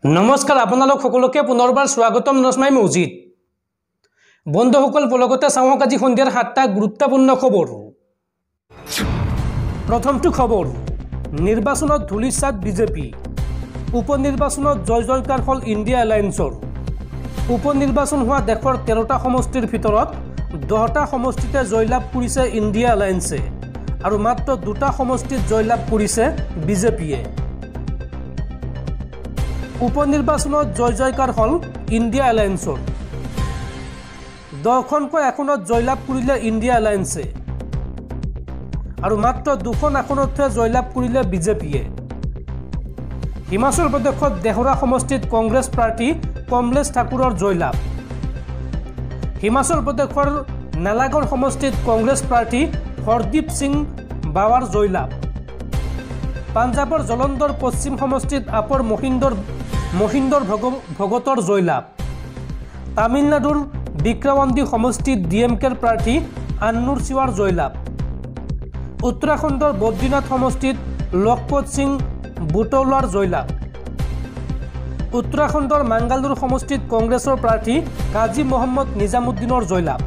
নমস্কাৰ আপোনালোক সকলোকে পুনৰবাৰ স্বাগতম নজমাই মছজিদ বন্ধুসকল বলগতে চাওক আজি সন্ধিয়াৰ 7টা গুৰুত্বপূৰ্ণ খবৰ প্ৰথমটো খবৰ নিৰ্বাচনত ধুলিসাত বিজেপি উপনিৰ্বাচনত জয়জয়কাৰ হল ইণ্ডিয়া এলায়েন্সৰ উপনিৰ্বাচন হোৱা দেশৰ 13টা সমষ্টিৰ ভিতৰত 10টা সমষ্টিতে জয়লাভ কৰিছে ইণ্ডিয়া এলায়েন্সে আৰু মাত্ৰ 2টা সমষ্টিত জয়লাভ কৰিছে বিজেপিয়ে উপনিৰ্বাচনত জয়জয়কাৰ হল ইণ্ডিয়া এলায়েন্সৰ 10খনকৈ আসনত জয়লাভ কৰিলে ইণ্ডিয়া এলায়েন্সে আৰু মাত্ৰ 2খন আসনতহে জয়লাভ কৰিলে বিজেপিয়ে হিমাচল প্ৰদেশত দেহৰা সমষ্টিত কংগ্ৰেছ প্ৰাৰ্থী কমলেশ ঠাকুৰৰ জয়লাভ হিমাচল প্ৰদেশৰ নালাগড় সমষ্টিত কংগ্ৰেছ প্ৰাৰ্থী হৰদীপ সিং বাৱাৰ জয়লাভ পাঞ্জাবৰ জলন্দৰ পশ্চিম সমষ্টিত আপৰ মহিন্দৰ ভগতৰ জয়লাভ তামিলনাডুৰ বিক্ৰমন্দী সমষ্টিত ডিএমকেৰ প্ৰাৰ্থী আন্নুৰ শিৱাৰ জয়লাভ উত্তৰাখণ্ডৰ বদ্ৰীনাথ সমষ্টিত লখপত সিং বুটৌলাৰ জয়লাভ উত্তৰাখণ্ডৰ মাংগালুৰ সমষ্টিত কংগ্ৰেছৰ প্ৰাৰ্থী কাজী মহম্মদ নিজামুদ্দিনৰ জয়লাভ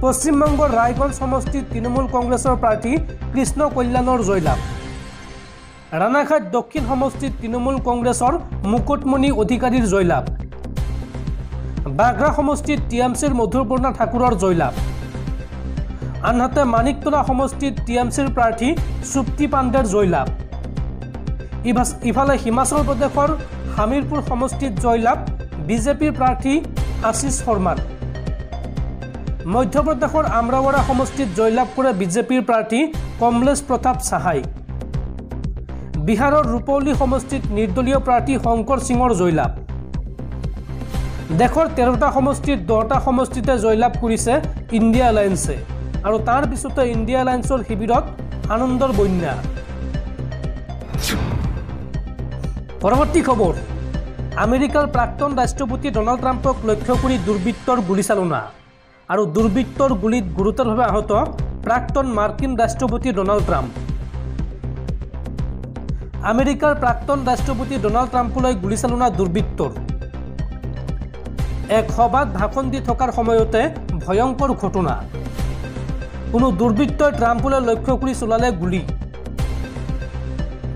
পশ্চিমবংগৰ ৰায়গঞ্জ সমষ্টিত তৃণমূল কংগ্ৰেছৰ প্ৰাৰ্থী কৃষ্ণ কল্যাণৰ জয়লাভ ৰাণাঘাট দক্ষিণ সমষ্টিত তৃণমূল কংগ্ৰেছৰ মুকুটমণি অধিকাৰীৰ জয়লাভ বাগৰা সমষ্টিত টিএমচিৰ মধুৰপূৰ্ণা ঠাকুৰৰ জয়লাভ আনহাতে মানিকতলা সমষ্টিত টিএমচিৰ প্ৰাৰ্থী সুপ্তি পাণ্ডেৰ জয়লাভ ইফালে হিমাচল প্ৰদেশৰ হামিৰপুৰ সমষ্টিত জয়লাভ বিজেপিৰ প্ৰাৰ্থী আশিষ শৰ্মাৰ মধ্যপ্ৰদেশৰ আমৰাৱাড়া সমষ্টিত জয়লাভ কৰে বিজেপিৰ প্ৰাৰ্থী কমলেশ প্ৰতাপ সাহাই বিহাৰৰ ৰূপৌলী সমষ্টিত নিৰ্দলীয় প্ৰাৰ্থী শংকৰ সিঙৰ জয়লাভ দেশৰ 13টা সমষ্টিত 10টা সমষ্টিতে জয়লাভ কৰিছে ইণ্ডিয়া এলায়েন্সে আৰু তাৰ পিছতে ইণ্ডিয়া এলায়েন্সৰ শিবিৰত আনন্দৰ বন্যা পৰৱৰ্তী খবৰ আমেৰিকাৰ প্ৰাক্তন ৰাষ্ট্ৰপতি ডনাল্ড ট্ৰাম্পক লক্ষ্য কৰি দুৰ্বৃত্তৰ গুলীচালনা আৰু দুৰ্বৃত্তৰ গুলীত গুৰুতৰভাৱে আহত প্ৰাক্তন মাৰ্কিন ৰাষ্ট্ৰপতি ডনাল্ড ট্ৰাম্প আমেৰিকাৰ প্ৰাক্তন ৰাষ্ট্ৰপতি ডনাল্ড ট্ৰাম্পলৈ গুলীচালনা দুৰ্বৃত্তৰ এক সভাত ভাষণ দি থকাৰ সময়তে ভয়ংকৰ ঘটনা কোনো দুৰ্বৃত্তই ট্ৰাম্পলৈ লক্ষ্য কৰি চলালে গুলী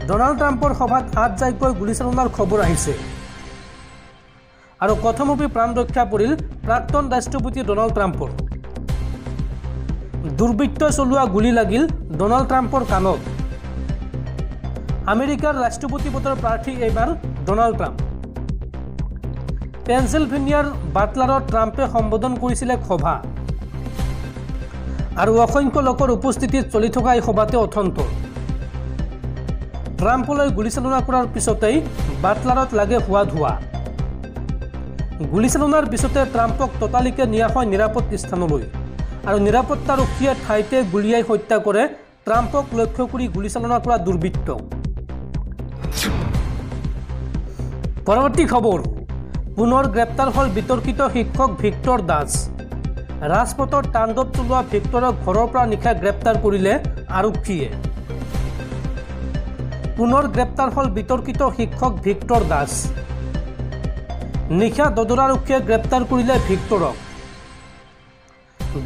ডনাল্ড ট্ৰাম্পৰ সভাত আতজাইকৈ গুলীচালনাৰ খবৰ আহিছে আৰু কথমপি প্ৰাণ ৰক্ষা পৰিল প্ৰাক্তন ৰাষ্ট্ৰপতি ডনাল্ড ট্ৰাম্পৰ দুৰ্বৃত্তই চলোৱা গুলী লাগিল ডনাল্ড ট্ৰাম্পৰ কাণত আমেৰিকাৰ ৰাষ্ট্ৰপতি পদৰ প্ৰাৰ্থী এইবাৰ ডনাল্ড ট্ৰাম্প পেনচিলভেনিয়াৰ বাটলাৰত ট্ৰাম্পে সম্বোধন কৰিছিলে সভা আৰু অসংখ্য লোকৰ উপস্থিতিত চলি থকা এই সভাতে অথন্তৰ ট্ৰাম্পলৈ গুলীচালনা কৰাৰ পিছতেই বাটলাৰত লাগে হোৱা ধোৱা গুলীচালনাৰ পিছতে ট্ৰাম্পক ততালিকে নিয়া হয় নিৰাপদ স্থানলৈ আৰু নিৰাপত্তাৰক্ষীয়ে ঠাইতে গুলীয়াই হত্যা কৰে ট্ৰাম্পক লক্ষ্য কৰি গুলীচালনা কৰা দুৰ্বৃত্ত পৰৱৰ্তী খবৰ পুনৰ গ্ৰেপ্তাৰ হল বিতৰ্কিত শিক্ষক ভিক্টৰ দাস ৰাজপথত তাণ্ডৱ চলোৱা ভিক্টৰক ঘৰৰ পৰা নিশা গ্ৰেপ্তাৰ কৰিলে আৰক্ষীয়ে পুনৰ গ্ৰেপ্তাৰ হল বিতৰ্কিত শিক্ষক ভিক্টৰ দাস নিশা দদৰা আৰক্ষীয়ে গ্ৰেপ্তাৰ কৰিলে ভিক্টৰক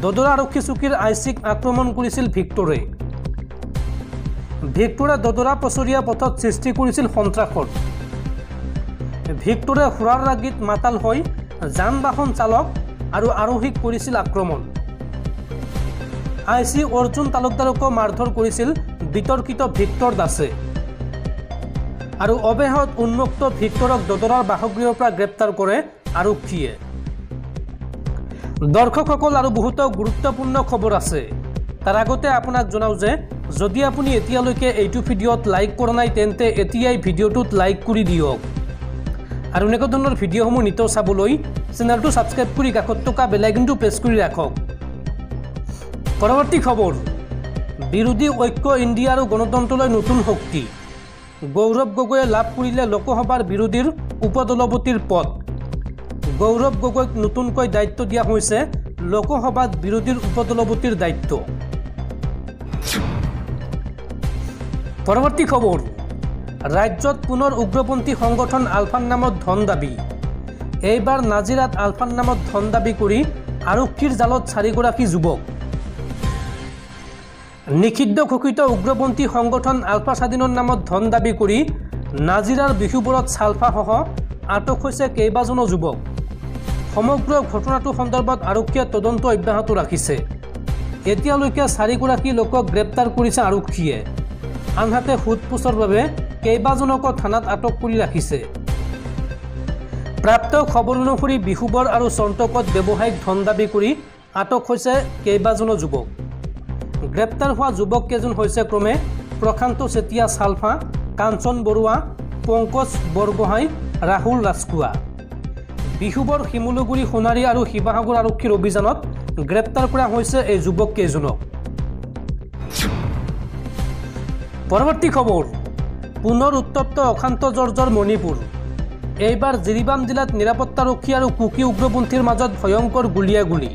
দদৰা আৰক্ষী চকীৰ আইচিক আক্ৰমণ কৰিছিল ভিক্টৰে ভিক্টৰে দদৰা পচৰীয়া পথত সৃষ্টি কৰিছিল সন্ত্ৰাসৰ ভিক্টৰে সুৰাৰ ৰাগিত মাতাল হৈ যান বাহন চালক আৰু আৰোহীক কৰিছিল আক্ৰমণ আইচি অৰ্জুন তালুকদাৰকো মাৰধৰ কৰিছিল বিতৰ্কিত ভিক্টৰ দাসে আৰু অৱশেষত উন্মুক্ত ভিক্টৰক দদৰাৰ বাসগৃহৰ পৰা গ্ৰেপ্তাৰ কৰে আৰক্ষীয়ে দৰ্শকসকল আৰু বহুতো গুৰুত্বপূৰ্ণ খবৰ আছে তাৰ আগতে আপোনাক জনাও যে যদি আপুনি এতিয়ালৈকে এইটো ভিডিঅ'ত লাইক কৰা নাই তেন্তে এতিয়াই ভিডিঅ'টোত লাইক কৰি দিয়ক আৰু এনেকুৱা ধৰণৰ ভিডিঅ'সমূহ নিতৌ চাবলৈ চেনেলটো ছাবস্ক্ৰাইব কৰি কাষত থকা বেল আইকনটো প্ৰেছ কৰি ৰাখক পৰৱৰ্তী খবৰ বিৰোধী ঐক্য ইণ্ডিয়া আৰু গণতন্ত্ৰলৈ নতুন শক্তি গৌৰৱ গগৈয়ে লাভ কৰিলে লোকসভাৰ বিৰোধীৰ উপদলপতিৰ পদ গৌৰৱ গগৈক নতুনকৈ দায়িত্ব দিয়া হৈছে লোকসভাত বিৰোধীৰ উপদলপতিৰ দায়িত্ব পৰৱৰ্তী খবৰ ৰাজ্যত পুনৰ উগ্ৰপন্থী সংগঠন আলফাৰ নামত ধন দাবী। এইবাৰ নাজিৰাত আলফাৰ নামত ধন দাবী কৰি আৰক্ষীৰ জালত 4গৰাকী যুৱক। নিষিদ্ধ ঘোষিত উগ্ৰপন্থী সংগঠন আলফা স্বাধীনৰ নামত ধন দাবী কৰি নাজিৰাৰ বিহুপুৰত চালফাসহ আটক হৈছে কেইবাজনো যুৱক। সমগ্ৰ ঘটনাটো সন্দৰ্ভত আৰক্ষীয়ে তদন্ত অব্যাহত ৰাখিছে। এতিয়ালৈকে 4গৰাকী লোকক গ্ৰেপ্তাৰ কৰিছে আৰক্ষীয়ে। আনহাতে সোধপোছৰ বাবে কেইবাজনকো থানাত আটক কৰি ৰাখিছে। প্ৰাপ্ত খবৰ অনুসৰি বিহুবৰ আৰু চন্তকত ব্যৱসায়িক ধন দাবী কৰি আটক হৈছে কেইবাজনো যুৱক। গ্ৰেপ্তাৰ হোৱা যুৱক কেইজন হৈছে ক্ৰমে প্ৰশান্ত চেতিয়া চালফা, কাঞ্চন বৰুৱা, পংকজ বৰগোহাঁই, ৰাহুল ৰাজখোৱা। বিহুবৰ শিমলুগুৰি, সোণাৰী আৰু শিৱসাগৰ আৰক্ষীৰ অভিযানত গ্ৰেপ্তাৰ কৰা হৈছে এই যুৱক কেইজনক। পৰৱৰ্তী খবৰ, পুনৰ উত্তপ্ত অশান্ত জৰ্জৰ মণিপুৰ। এইবাৰ জিৰিবাম জিলাত নিৰাপত্তাৰক্ষী আৰু কুকি উগ্ৰপন্থীৰ মাজত ভয়ংকৰ গুলীয়াগুলী।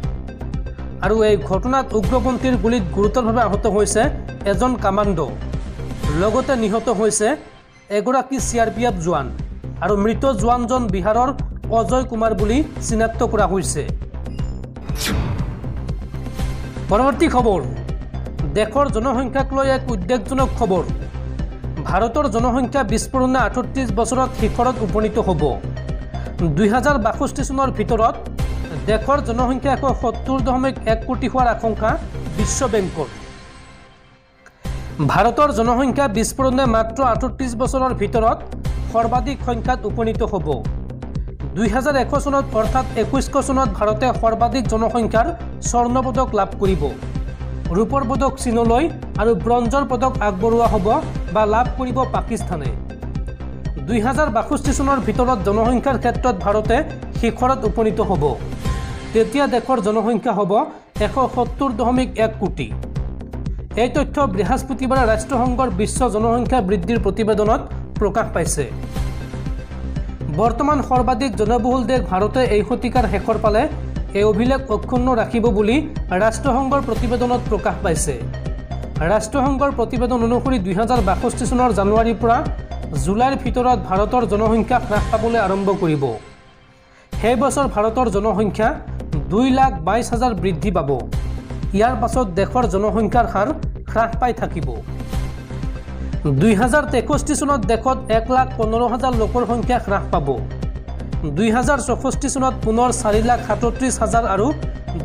আৰু এই ঘটনাত উগ্ৰপন্থীৰ গুলীত গুৰুতৰভাৱে আহত হৈছে এজন কামাণ্ডো। লগতে নিহত হৈছে এগৰাকী CRPF জোৱান আৰু মৃত জোৱানজন বিহাৰৰ অজয় কুমাৰ বুলি চিনাক্ত কৰা হৈছে। পৰৱৰ্তী খবৰ, দেশৰ জনসংখ্যাক লৈ এক উদ্বেগজনক খবৰ। ভাৰতৰ জনসংখ্যা বিস্ফোৰণে 38 বছৰত শিখৰত উপনীত হ'ব। 2062 চনৰ ভিতৰত দেশৰ জনসংখ্যা 170.1 কোটি হোৱাৰ আশংকা বিশ্ব বেংকৰ। ভাৰতৰ জনসংখ্যা বিস্ফোৰণে মাত্ৰ 38 বছৰৰ ভিতৰত সৰ্বাধিক সংখ্যাত উপনীত হ'ব। 2001 চনত অৰ্থাৎ 2100 চনত ভাৰতে সৰ্বাধিক জনসংখ্যাৰ স্বৰ্ণ পদক লাভ কৰিব। ৰূপৰ পদক চীনলৈ আৰু ব্ৰঞ্জৰ পদক আগবঢ়োৱা হ'ব বা লাভ কৰিব পাকিস্তানে। 2062 চনৰ ভিতৰত জনসংখ্যাৰ ক্ষেত্ৰত ভাৰতে শিখৰত উপনীত হ'ব। তেতিয়া দেশৰ জনসংখ্যা হ'ব 170.1 কোটি। এই তথ্য বৃহস্পতিবাৰে ৰাষ্ট্ৰসংঘৰ বিশ্ব জনসংখ্যা বৃদ্ধিৰ প্ৰতিবেদনত প্ৰকাশ পাইছে। বৰ্তমান সৰ্বাধিক জনবহুল দেশ ভাৰতে এই শতিকাৰ শেষৰ ফালে এই অভিলেখ অক্ষুণ্ণ ৰাখিব বুলি ৰাষ্ট্ৰসংঘৰ প্ৰতিবেদনত প্ৰকাশ পাইছে। ৰাষ্ট্ৰসংঘৰ প্ৰতিবেদন অনুসৰি 2062 চনৰ জানুৱাৰীৰ পৰা জুলাইৰ ভিতৰত ভাৰতৰ জনসংখ্যা হ্ৰাস পাবলৈ আৰম্ভ কৰিব। সেই বছৰ ভাৰতৰ জনসংখ্যা 2,22,000 বৃদ্ধি পাব। ইয়াৰ পাছত দেশৰ জনসংখ্যাৰ হাৰ হ্ৰাস পাই থাকিব। 2063 চনত দেশত 1,15,000 লোকৰ সংখ্যা হ্ৰাস পাব। 2064 চনত পুনৰ 4,37,000 আৰু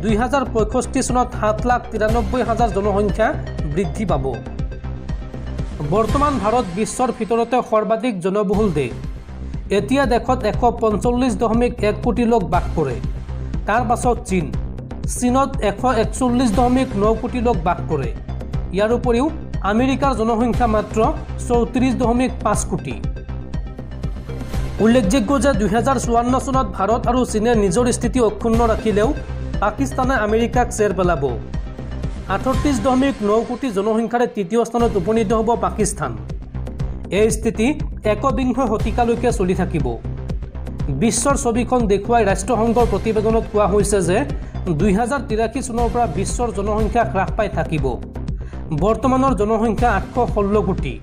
2065 চনত 7,93,000 জনসংখ্যা বৃদ্ধি পাব। বৰ্তমান ভাৰত বিশ্বৰ ভিতৰতে সৰ্বাধিক জনবহুল দেশ। এতিয়া দেশত 145.1 কোটি লোক বাস কৰে। তাৰ পাছত চীনত 141.9 কোটি লোক বাস কৰে। ইয়াৰ উপৰিও আমেৰিকাৰ জনসংখ্যা মাত্ৰ 34.5 কোটি। উল্লেখযোগ্য যে 2054 চনত ভাৰত আৰু চীনে নিজৰ স্থিতি অক্ষুণ্ণ ৰাখিলেও পাকিস্তানে আমেৰিকাক চেৰ পেলাব। 38.9 কোটি জনসংখ্যাৰে তৃতীয় স্থানত উপনীত হ'ব পাকিস্তান। এই স্থিতি একবিংশ শতিকালৈকে চলি থাকিব। বিশ্বৰ ছবিখন দেখুৱাই ৰাষ্ট্ৰসংঘৰ প্ৰতিবেদনত কোৱা হৈছে যে 2083 চনৰ পৰা বিশ্বৰ জনসংখ্যা হ্ৰাস পাই থাকিব। বৰ্তমানৰ জনসংখ্যা 816 কোটি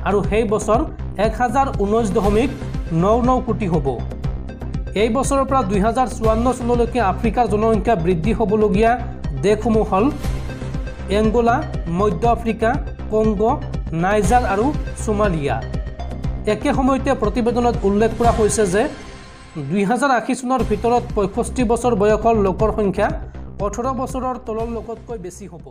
আৰু সেই বছৰ 1019.99 কোটি হ'ব। এই বছৰৰ পৰা 2054 চনলৈকে আফ্ৰিকাৰ জনসংখ্যা বৃদ্ধি হ'বলগীয়া দেশসমূহ হ'ল এংগোলা, মধ্য আফ্ৰিকা, কংগো, নাইজাৰ আৰু সোমালিয়া। একে সময়তে প্ৰতিবেদনত উল্লেখ কৰা হৈছে যে 2080 চনৰ ভিতৰত 65 বছৰ বয়সৰ লোকৰ সংখ্যা 18 বছৰৰ তলৰ লোকতকৈ বেছি হ'ব।